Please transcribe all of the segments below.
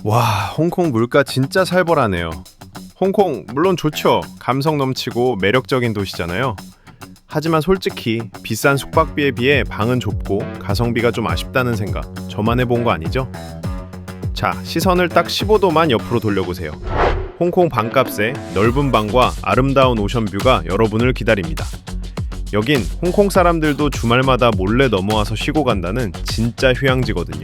와, 홍콩 물가 진짜 살벌하네요. 홍콩 물론 좋죠. 감성 넘치고 매력적인 도시잖아요. 하지만 솔직히 비싼 숙박비에 비해 방은 좁고 가성비가 좀 아쉽다는 생각 저만 해본 거 아니죠? 자, 시선을 딱 15도만 옆으로 돌려보세요. 홍콩 방값에 넓은 방과 아름다운 오션뷰가 여러분을 기다립니다. 여긴 홍콩 사람들도 주말마다 몰래 넘어와서 쉬고 간다는 진짜 휴양지거든요.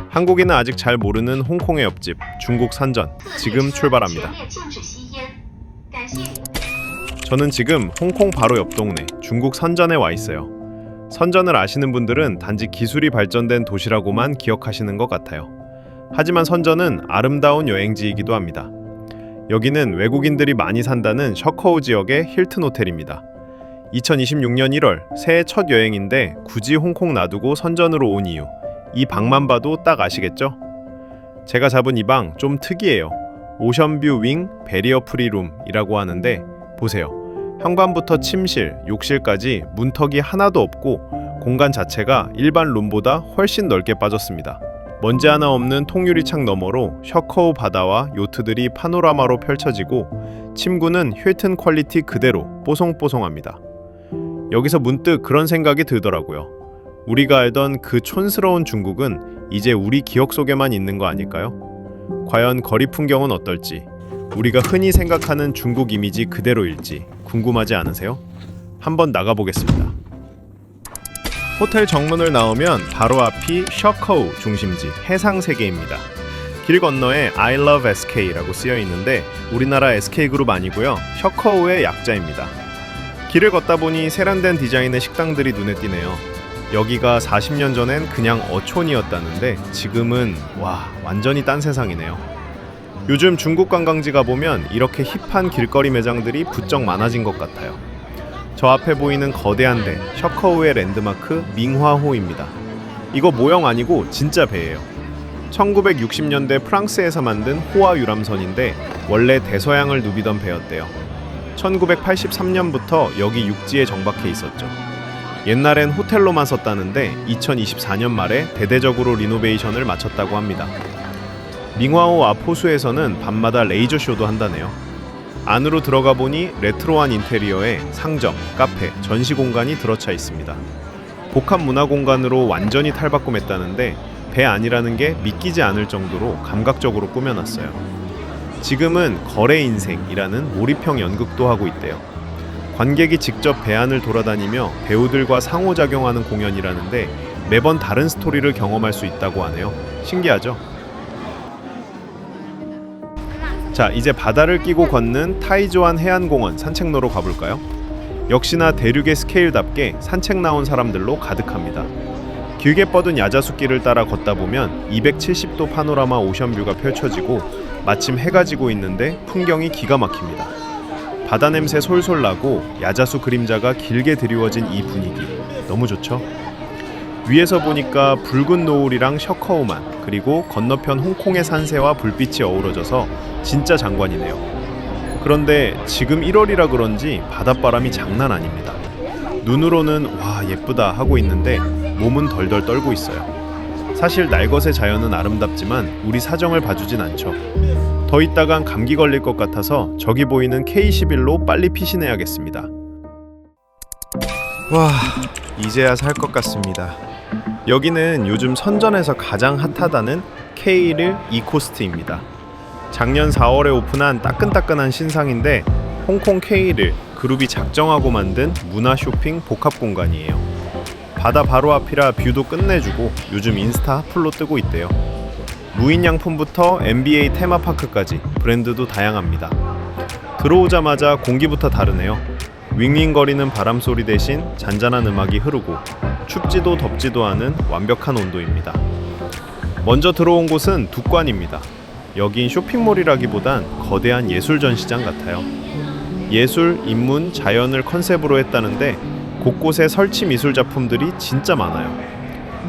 한국인은 아직 잘 모르는 홍콩의 옆집 중국 선전 지금 출발합니다. 저는 지금 홍콩 바로 옆 동네 중국 선전에 와 있어요. 선전을 아시는 분들은 단지 기술이 발전된 도시라고만 기억하시는 것 같아요. 하지만 선전은 아름다운 여행지이기도 합니다. 여기는 외국인들이 많이 산다는 셔커우 지역의 힐튼 호텔입니다. 2026년 1월 새해 첫 여행인데 굳이 홍콩 놔두고 선전으로 온 이유, 이 방만 봐도 딱 아시겠죠? 제가 잡은 이 방 좀 특이해요. 오션뷰 윙 베리어 프리 룸이라고 하는데 보세요. 현관부터 침실, 욕실까지 문턱이 하나도 없고 공간 자체가 일반 룸보다 훨씬 넓게 빠졌습니다. 먼지 하나 없는 통유리창 너머로 셔커우 바다와 요트들이 파노라마로 펼쳐지고 침구는 힐튼 퀄리티 그대로 뽀송뽀송합니다. 여기서 문득 그런 생각이 들더라고요. 우리가 알던 그 촌스러운 중국은 이제 우리 기억 속에만 있는 거 아닐까요? 과연 거리 풍경은 어떨지, 우리가 흔히 생각하는 중국 이미지 그대로일지 궁금하지 않으세요? 한번 나가보겠습니다. 호텔 정문을 나오면 바로 앞이 셔커우 중심지 해상세계입니다. 길 건너에 I love SK라고 쓰여 있는데 우리나라 SK그룹 아니고요. 셔커우의 약자입니다. 길을 걷다 보니 세련된 디자인의 식당들이 눈에 띄네요. 여기가 40년 전엔 그냥 어촌이었다는데 지금은 완전히 딴 세상이네요. 요즘 중국 관광지 가보면 이렇게 힙한 길거리 매장들이 부쩍 많아진 것 같아요. 저 앞에 보이는 거대한 배, 셔커우의 랜드마크 밍화호입니다. 이거 모형 아니고 진짜 배예요. 1960년대 프랑스에서 만든 호화 유람선인데 원래 대서양을 누비던 배였대요. 1983년부터 여기 육지에 정박해 있었죠. 옛날엔 호텔로만 썼다는데 2024년 말에 대대적으로 리노베이션을 마쳤다고 합니다. 밍화오 앞 호수에서는 밤마다 레이저 쇼도 한다네요. 안으로 들어가 보니 레트로한 인테리어에 상점, 카페, 전시 공간이 들어차 있습니다. 복합 문화 공간으로 완전히 탈바꿈했다는데 배 안이라는 게 믿기지 않을 정도로 감각적으로 꾸며놨어요. 지금은 거래 인생이라는 몰입형 연극도 하고 있대요. 관객이 직접 배 안을 돌아다니며 배우들과 상호작용하는 공연이라는데 매번 다른 스토리를 경험할 수 있다고 하네요. 신기하죠? 자, 이제 바다를 끼고 걷는 타이조안 해안공원 산책로로 가볼까요? 역시나 대륙의 스케일답게 산책 나온 사람들로 가득합니다. 길게 뻗은 야자수길을 따라 걷다 보면 270도 파노라마 오션뷰가 펼쳐지고 마침 해가 지고 있는데 풍경이 기가 막힙니다. 바다 냄새 솔솔 나고 야자수 그림자가 길게 드리워진 이 분위기 너무 좋죠? 위에서 보니까 붉은 노을이랑 셔커우만 그리고 건너편 홍콩의 산세와 불빛이 어우러져서 진짜 장관이네요. 그런데 지금 1월이라 그런지 바닷바람이 장난 아닙니다. 눈으로는 와 예쁘다 하고 있는데 몸은 덜덜 떨고 있어요. 사실 날것의 자연은 아름답지만 우리 사정을 봐주진 않죠. 더 있다간 감기 걸릴 것 같아서 저기 보이는 K11로 빨리 피신해야겠습니다. 와, 이제야 살 것 같습니다. 여기는 요즘 선전에서 가장 핫하다는 K11 이코스트입니다. 작년 4월에 오픈한 따끈따끈한 신상인데 홍콩 K11 그룹이 작정하고 만든 문화 쇼핑 복합 공간이에요. 바다 바로 앞이라 뷰도 끝내주고 요즘 인스타 핫플로 뜨고 있대요. 무인양품부터 NBA 테마파크까지 브랜드도 다양합니다. 들어오자마자 공기부터 다르네요. 윙윙거리는 바람소리 대신 잔잔한 음악이 흐르고 춥지도 덥지도 않은 완벽한 온도입니다. 먼저 들어온 곳은 둑관입니다. 여긴 쇼핑몰이라기보단 거대한 예술 전시장 같아요. 예술, 인문, 자연을 컨셉으로 했다는데 곳곳에 설치 미술 작품들이 진짜 많아요.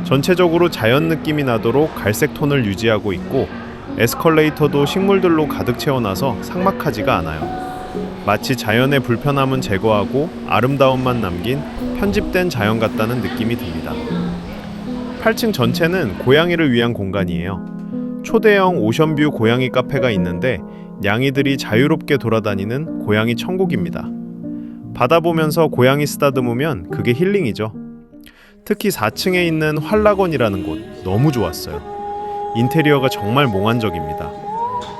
전체적으로 자연 느낌이 나도록 갈색 톤을 유지하고 있고 에스컬레이터도 식물들로 가득 채워놔서 삭막하지가 않아요. 마치 자연의 불편함은 제거하고 아름다움만 남긴 편집된 자연 같다는 느낌이 듭니다. 8층 전체는 고양이를 위한 공간이에요. 초대형 오션뷰 고양이 카페가 있는데 냥이들이 자유롭게 돌아다니는 고양이 천국입니다. 바다 보면서 고양이 쓰다듬으면 그게 힐링이죠. 특히 4층에 있는 활락원이라는 곳 너무 좋았어요. 인테리어가 정말 몽환적입니다.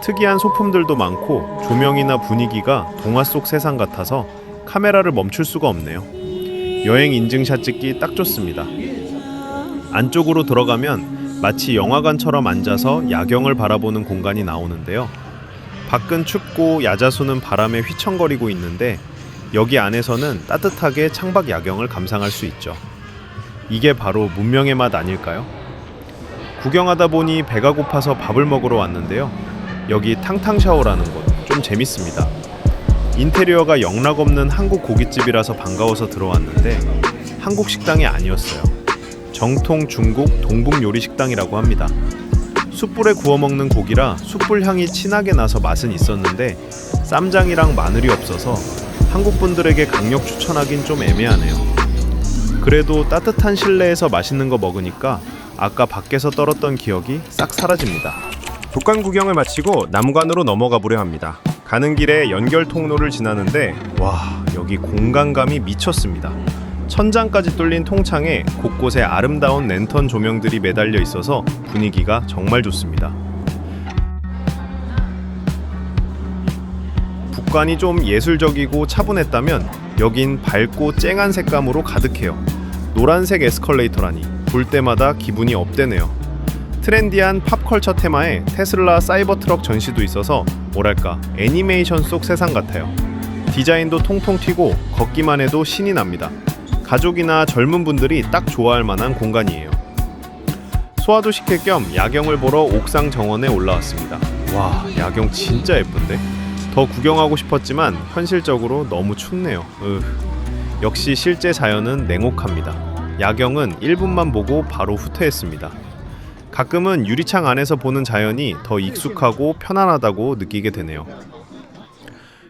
특이한 소품들도 많고 조명이나 분위기가 동화 속 세상 같아서 카메라를 멈출 수가 없네요. 여행 인증샷 찍기 딱 좋습니다. 안쪽으로 들어가면 마치 영화관처럼 앉아서 야경을 바라보는 공간이 나오는데요. 밖은 춥고 야자수는 바람에 휘청거리고 있는데 여기 안에서는 따뜻하게 창밖 야경을 감상할 수 있죠. 이게 바로 문명의 맛 아닐까요? 구경하다 보니 배가 고파서 밥을 먹으러 왔는데요. 여기 탕탕샤오라는 곳 좀 재밌습니다. 인테리어가 영락없는 한국 고깃집이라서 반가워서 들어왔는데 한국 식당이 아니었어요. 정통 중국 동북 요리 식당이라고 합니다. 숯불에 구워 먹는 고기라 숯불 향이 진하게 나서 맛은 있었는데 쌈장이랑 마늘이 없어서 한국 분들에게 강력 추천하긴 좀 애매하네요. 그래도 따뜻한 실내에서 맛있는 거 먹으니까 아까 밖에서 떨었던 기억이 싹 사라집니다. 북간 구경을 마치고 남관으로 넘어가 보려 합니다. 가는 길에 연결 통로를 지나는데 와, 여기 공간감이 미쳤습니다. 천장까지 뚫린 통창에 곳곳에 아름다운 랜턴 조명들이 매달려 있어서 분위기가 정말 좋습니다. 북간이 좀 예술적이고 차분했다면 여긴 밝고 쨍한 색감으로 가득해요. 노란색 에스컬레이터라니 볼 때마다 기분이 업되네요. 트렌디한 팝컬처 테마에 테슬라 사이버트럭 전시도 있어서 뭐랄까 애니메이션 속 세상 같아요. 디자인도 통통 튀고 걷기만 해도 신이 납니다. 가족이나 젊은 분들이 딱 좋아할 만한 공간이에요. 소화도 시킬 겸 야경을 보러 옥상 정원에 올라왔습니다. 와, 야경 진짜 예쁜데? 더 구경하고 싶었지만 현실적으로 너무 춥네요. 역시 실제 자연은 냉혹합니다. 야경은 1분만 보고 바로 후퇴했습니다. 가끔은 유리창 안에서 보는 자연이 더 익숙하고 편안하다고 느끼게 되네요.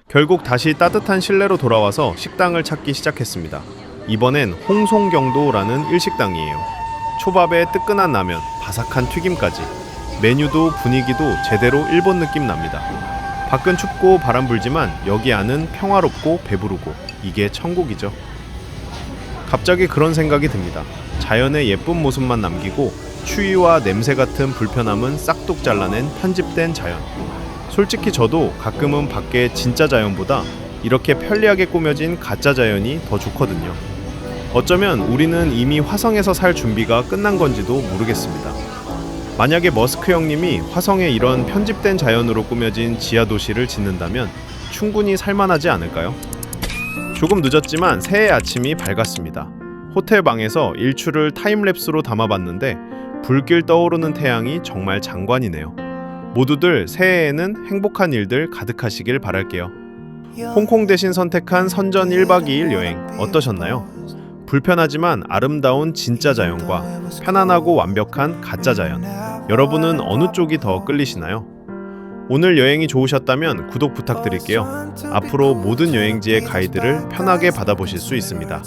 결국 다시 따뜻한 실내로 돌아와서 식당을 찾기 시작했습니다. 이번엔 홍송경도라는 일식당이에요. 초밥에 뜨끈한 라면, 바삭한 튀김까지. 메뉴도 분위기도 제대로 일본 느낌 납니다. 밖은 춥고 바람 불지만 여기 안은 평화롭고 배부르고 이게 천국이죠. 갑자기 그런 생각이 듭니다. 자연의 예쁜 모습만 남기고 추위와 냄새 같은 불편함은 싹둑 잘라낸 편집된 자연. 솔직히 저도 가끔은 밖에 진짜 자연보다 이렇게 편리하게 꾸며진 가짜 자연이 더 좋거든요. 어쩌면 우리는 이미 화성에서 살 준비가 끝난 건지도 모르겠습니다. 만약에 머스크 형님이 화성에 이런 편집된 자연으로 꾸며진 지하 도시를 짓는다면 충분히 살만하지 않을까요? 조금 늦었지만 새해 아침이 밝았습니다. 호텔 방에서 일출을 타임랩스로 담아봤는데 불길 떠오르는 태양이 정말 장관이네요. 모두들 새해에는 행복한 일들 가득하시길 바랄게요. 홍콩 대신 선택한 선전 1박 2일 여행 어떠셨나요? 불편하지만 아름다운 진짜 자연과 편안하고 완벽한 가짜 자연. 여러분은 어느 쪽이 더 끌리시나요? 오늘 여행이 좋으셨다면 구독 부탁드릴게요. 앞으로 모든 여행지의 가이드를 편하게 받아보실 수 있습니다.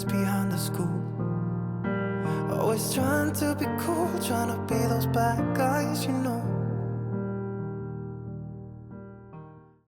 Always trying to be cool, trying to be those bad guys, you know.